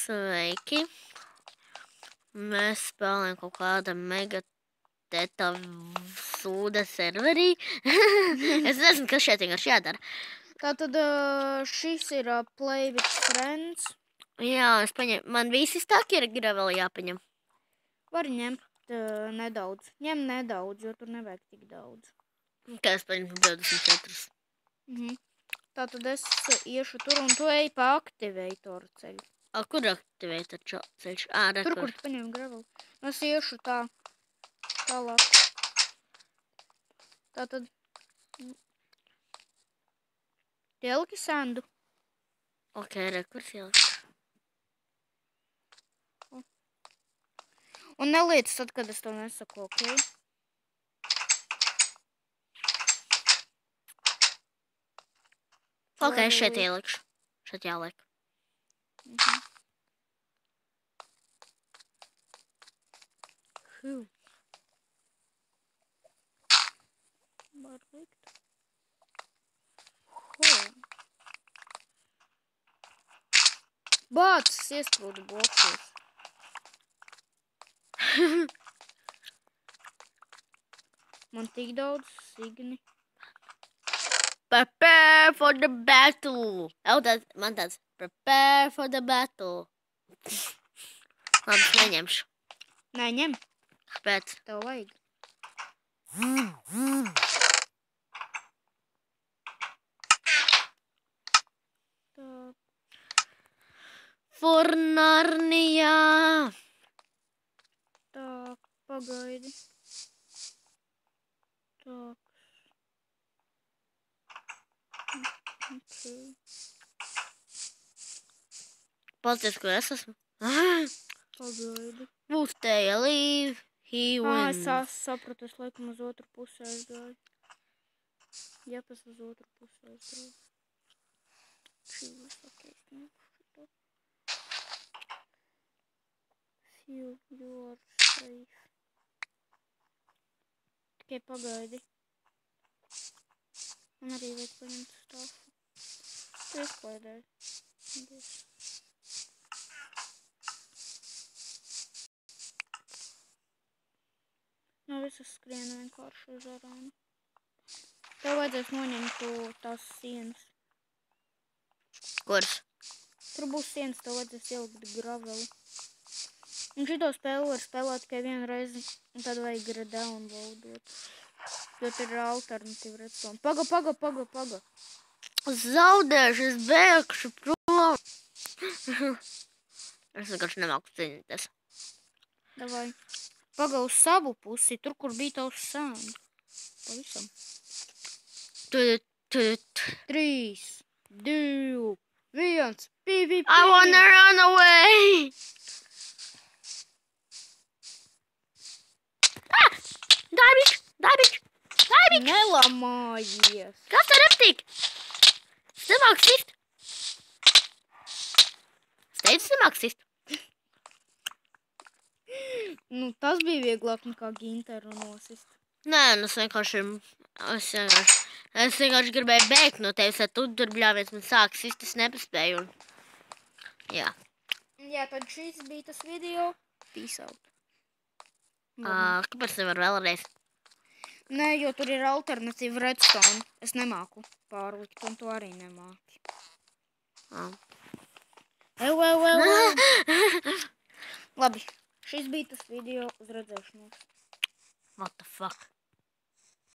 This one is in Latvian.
Sveiki. Mēs spēlējam kaut kāda mega teta sūda serverī. Es nezinu, kas šeit vienkārši jādara. Tātad šis ir Play with Friends. Jā, es paņemu. Man visi stāki ir vēl jāpaņem. Var ņemt nedaudz. Ņem nedaudz, jo tur nevajag tik daudz. Kā es paņemu 24. Tātad es iešu tur un tu ej pa aktivatoru ceļu. Kur aktivēt ceļš? Tur, kur tu paņem gravelu. Es iešu tālāk. Tātad ieliki sandu. Ok, kurs ieliks? Un neliec tad, kad es to nesaku, ok? Ok, šeit ielikšu. Šeit jāliek. Var likt. Bācis iesprūda blokos. Man tik daudz signi. Prepare for the battle. Man tāds. Prepare for the battle. Labi, es neņemšu. Neņem. Kāpēc? Tev vajag. Tā. For Narnijā. Tā, pagaidi. Tā. Okay. Paldies, kur es esmu. Pagaidi. Būstēja leave, he wins. Es sapratu, es laikam uz otru pusē aizgāju. Jā, es uz otru pusē aizgāju. Šīlis, ok, es nepušu. Feel you are safe. Tikai pagaidi. Man arī vajag paņemt stāfu. Tu izklaidēji. No visas skrienu vienkārši uz arānu. Tev vajadzēs noņemt tās sienas. Kuras? Tur būs sienas, tev vajadzēs ielikt graveli. Un šito spēli var spēlēt tikai vienu reizi, un tad vajag redownloadot. Jo tur ir alternatīva redstone. Paga. Zaudēšu, es bēgšu prom. Es vienkārši nemāku cīnīties. Davai. Paga uz savu pusi, tur, kur bija tavs sēns. Pavisam. 3, 2, 1, PvP! I wanna run away! Dābiņš! Nelamājies! Kas ar aptīk? Es nemāku sist. Es teicu, nemāku sist. Nu, tas bija vieglāk nekā Ginteru nosist. Nē, es vienkārši gribēju bēgt no tevis, ja tu tur bļāvies man sāk sist, es nepaspēju. Jā. Jā, tad šīs bija tas video. Peace out. Kāpēc nevar vēlreiz? Nē, jo tur ir alternatīva redstone. Es nemāku pārlikt, un tu arī nemāki. Labi, šis bija tas video uz redzēšanos. What the fuck?